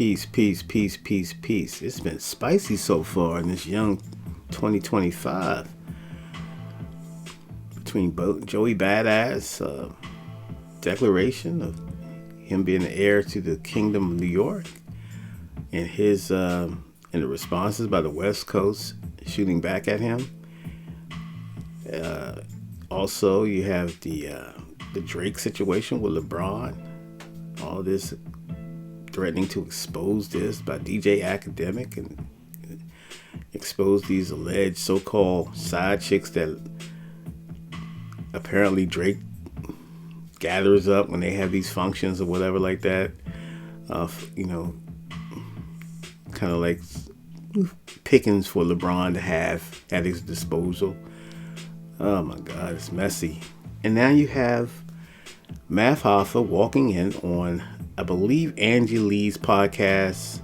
Peace, peace, peace, peace, peace. It's been spicy so far in this young 2025. Between Joey Badass declaration of him being the heir to the Kingdom of New York, and his and the responses by the West Coast shooting back at him. Also, you have the Drake situation with LeBron. All this threatening to expose this by DJ Academic and expose these alleged so-called side chicks that apparently Drake gathers up when they have these functions or whatever like that. Kind of like pickings for LeBron to have at his disposal. Oh my God, it's messy. And now you have Math Hoffa walking in on, I believe, Angie Lee's podcast.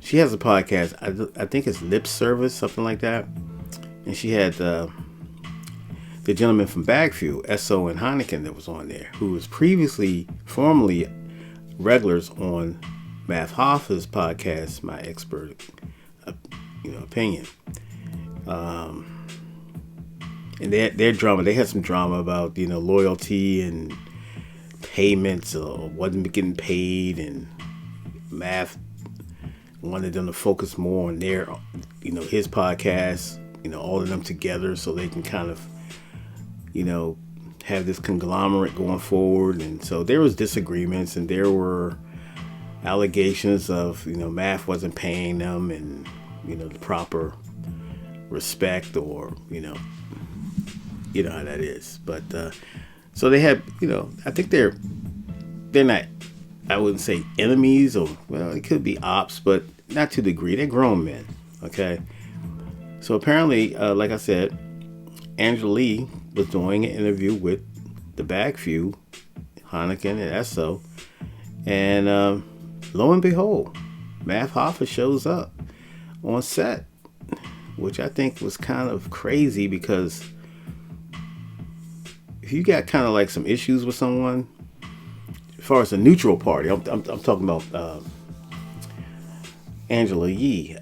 She has a podcast. I think it's Lip Service, something like that. And she had the gentleman from Bagview, Esso and Heineken, that was on there, who was formerly regulars on Math Hoffa's podcast, My Expert Opinion. And their drama, they had some drama about, loyalty and payments or wasn't getting paid, and Math wanted them to focus more on their, his podcast, all of them together so they can kind of, have this conglomerate going forward. And so there was disagreements, and there were allegations of, Math wasn't paying them and, the proper respect, or, you know how that is. But so they had, I think they're not, I wouldn't say enemies, or, well, it could be ops, but not to the degree. They're grown men. Okay. So apparently, like I said, Angela Lee was doing an interview with the Bagview, Heineken and Esso, and lo and behold, Math Hoffa shows up on set, which I think was kind of crazy, because if you got kind of like some issues with someone, as far as a neutral party, I'm talking about Angela Yee.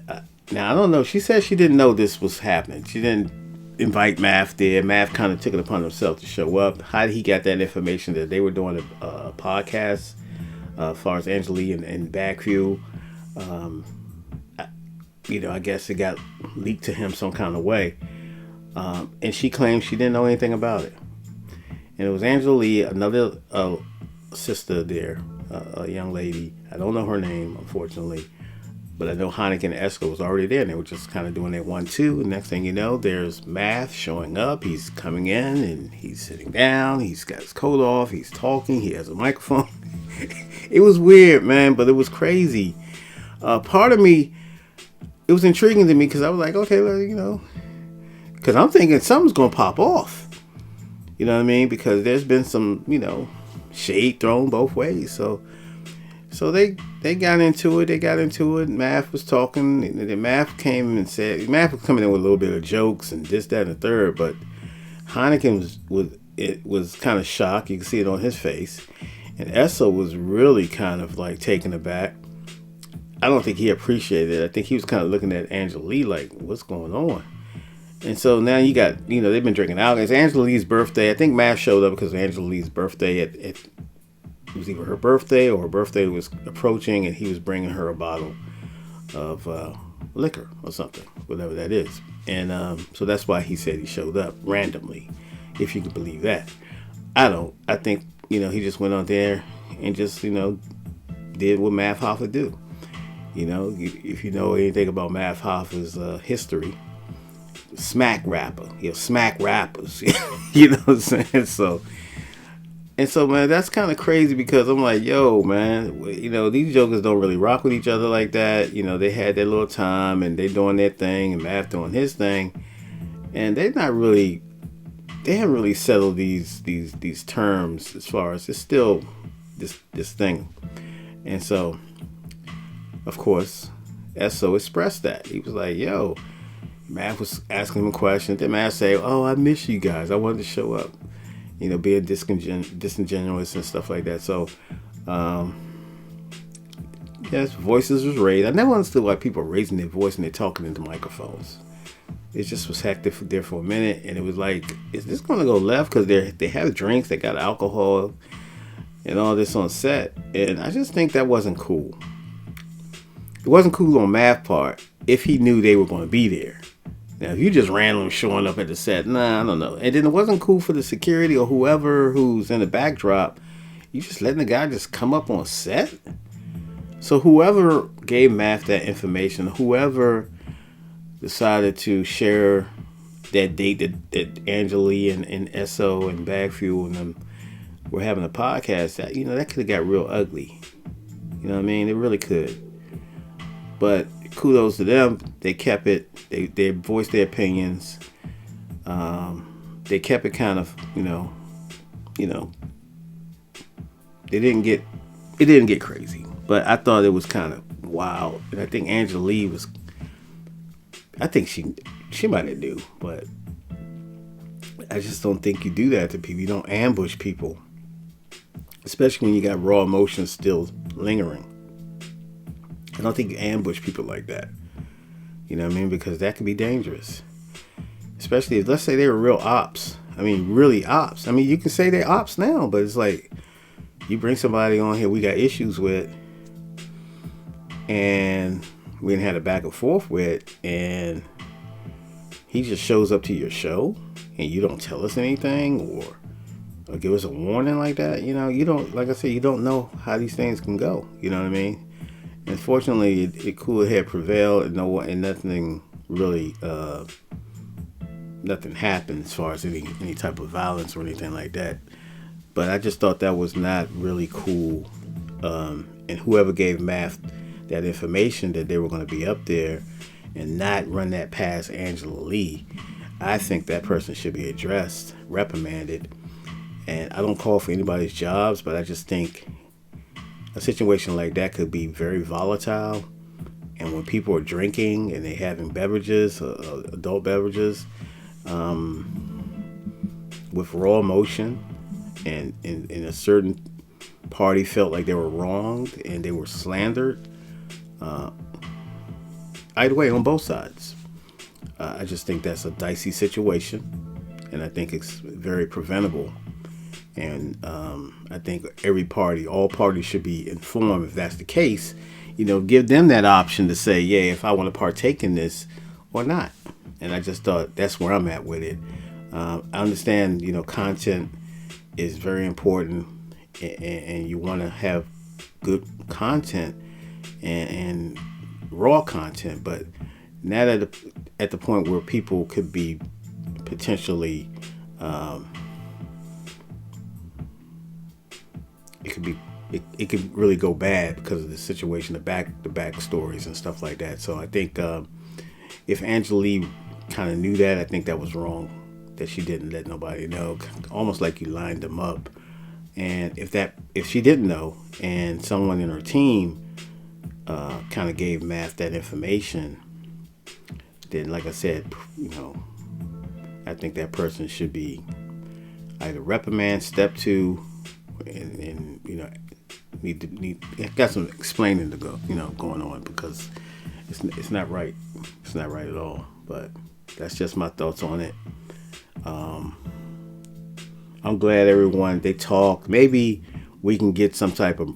Now, I don't know. She said she didn't know this was happening. She didn't invite Math there. Math kind of took it upon himself to show up. How did he get that information that they were doing a podcast, as far as Angela Yee and Bagview? I guess it got leaked to him some kind of way. And she claimed she didn't know anything about it. And it was Angela Lee, another sister there, a young lady. I don't know her name, unfortunately. But I know Heineken and Esco was already there, and they were just kind of doing their 1-2. And next thing you know, there's Math showing up. He's coming in, and he's sitting down. He's got his coat off. He's talking. He has a microphone. It was weird, man, but it was crazy. Part of me, it was intriguing to me, because I was like, okay, because I'm thinking something's going to pop off. You know what I mean? Because there's been some, shade thrown both ways. So they got into it. They got into it. Math was talking. And then Math came and said, Math was coming in with a little bit of jokes and this, that, and the third. But Heineken was kind of shocked. You can see it on his face. And Esso was really kind of like taken aback. I don't think he appreciated it. I think he was kind of looking at Angela Lee like, what's going on? And so now you got, they've been drinking alcohol. It's Angela Lee's birthday. I think Math showed up because of Angela Lee's birthday. It was either her birthday or her birthday was approaching, and he was bringing her a bottle of liquor or something, whatever that is. And so that's why he said he showed up randomly, if you could believe that. I don't. I think, he just went on there and just, did what Math Hoffa do. If you know anything about Math Hoffa's history, smack rapper. Smack rappers. You know what I'm saying? So, man, that's kind of crazy, because I'm like, yo, man, these jokers don't really rock with each other like that. They had their little time, and they doing their thing, and Math doing his thing, and they haven't really settled these terms, as far as it's still this thing. And so, of course, Esso expressed that. He was like, yo, Math was asking him a question. Then Math say, oh, I miss you guys. I wanted to show up. Being disingenuous and stuff like that. So, Yes, voices was raised. I never understood why people are raising their voice and they're talking into microphones. It just was hectic there for a minute, and it was like, is this going to go left? Because they have drinks, they got alcohol, and all this on set, and I just think that wasn't cool. It wasn't cool on Math's part if he knew they were going to be there. Now, if you just randomly showing up at the set, nah, I don't know. And then it wasn't cool for the security or whoever who's in the backdrop. You just letting the guy just come up on set? So whoever gave Math that information, whoever decided to share that date that Angela and SO and Bag Fuel and them were having a podcast, that that could have got real ugly. You know what I mean? It really could. But kudos to them. They kept it. They voiced their opinions. They kept it kind of, it didn't get crazy. But I thought it was kind of wild. And I think Angela Lee I think she might have knew, but I just don't think you do that to people. You don't ambush people, especially when you got raw emotions still lingering. I don't think you ambush people like that. You know what I mean? Because that could be dangerous. Especially if, let's say they were real ops. I mean, really ops. I mean, you can say they're ops now, but it's like, you bring somebody on here we got issues with, and we didn't have a back and forth with, and he just shows up to your show, and you don't tell us anything, or give us a warning like that. You don't, like I said, you don't know how these things can go. You know what I mean? Unfortunately, it cooler head prevailed, and nothing really, nothing happened as far as any type of violence or anything like that. But I just thought that was not really cool. And whoever gave Math that information that they were going to be up there and not run that past Angela Lee, I think that person should be addressed, reprimanded. And I don't call for anybody's jobs, but I just think a situation like that could be very volatile. And when people are drinking and they having beverages, adult beverages, with raw emotion, and a certain party felt like they were wronged and they were slandered, either way, on both sides, I just think that's a dicey situation, and I think it's very preventable. And I think all parties should be informed if that's the case. Give them that option to say, yeah, if I want to partake in this or not. And I just thought that's where I'm at with it. I understand, content is very important, and you want to have good content and raw content, but not at the point where people could be potentially it could really go bad because of the situation, the back stories and stuff like that. So I think if Angela Lee kind of knew that, I think that was wrong, that she didn't let nobody know, almost like you lined them up. And if she didn't know, and someone in her team kind of gave Math that information, then, like I said, I think that person should be either reprimand, step 2, and need got some explaining to go, going on, because it's not right. It's not right at all. But that's just my thoughts on it. I'm glad they talk. Maybe we can get some type of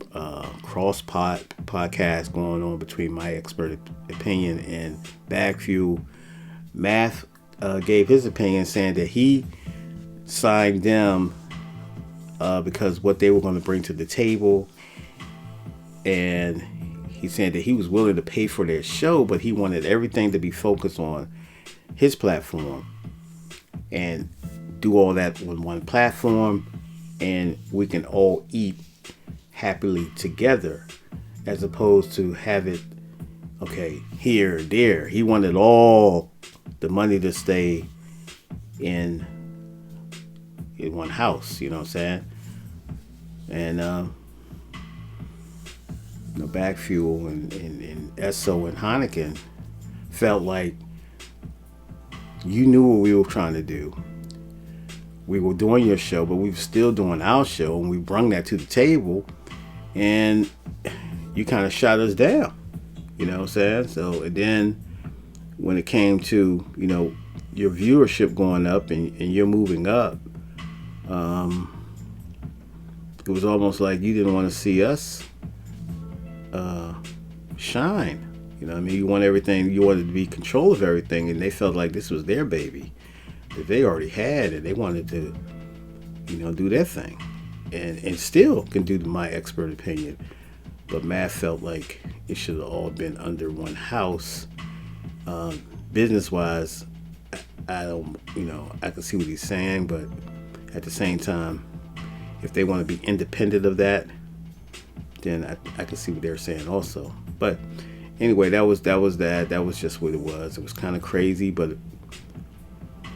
podcast going on between my expert opinion and Bag Fuel. Math gave his opinion, saying that he signed them because what they were going to bring to the table, and he said that he was willing to pay for their show, but he wanted everything to be focused on his platform and do all that on one platform, and we can all eat happily together, as opposed to have it here, there. He wanted all the money to stay in one house, you know what I'm saying? And Bag Fuel and Esso and Heineken felt like you knew what we were trying to do. We were doing your show, but we were still doing our show, and we brought that to the table. And you kind of shot us down. You know what I'm saying? So, and then when it came to, your viewership going up and you're moving up, it was almost like you didn't want to see us shine. You know what I mean? You want everything, you wanted to be control of everything, and they felt like this was their baby that they already had, and they wanted to, do their thing. And still can do my expert opinion. But Matt felt like it should have all been under one house. Business wise, I don't, I can see what he's saying, but at the same time, if they want to be independent of that, then I can see what they're saying also. But anyway, that was that. That was just what it was. It was kind of crazy, but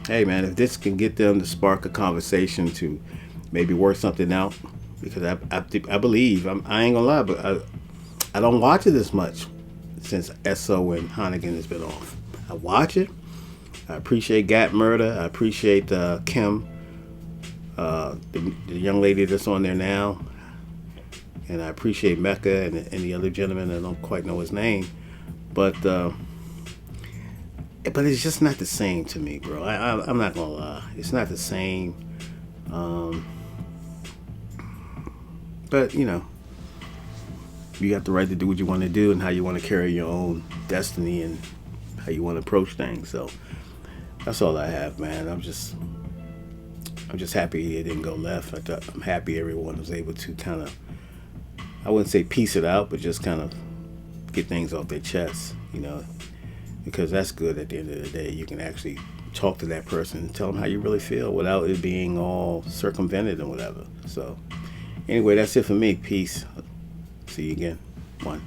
hey, man, if this can get them to spark a conversation to maybe work something out, because I believe, I ain't gonna lie, but I don't watch it as much since SO and Hannigan has been off. I watch it. I appreciate Gat Murder. I appreciate Kim, the young lady that's on there now. And I appreciate Mecca and the other gentleman. I don't quite know his name. But it's just not the same to me, bro. I'm not going to lie. It's not the same. But, you got the right to do what you want to do and how you want to carry your own destiny and how you want to approach things. So that's all I have, man. I'm just happy it didn't go left. I'm happy everyone was able to kind of, I wouldn't say piece it out, but just kind of get things off their chest, because that's good at the end of the day. You can actually talk to that person and tell them how you really feel without it being all circumvented and whatever. So anyway, that's it for me. Peace. See you again. 1.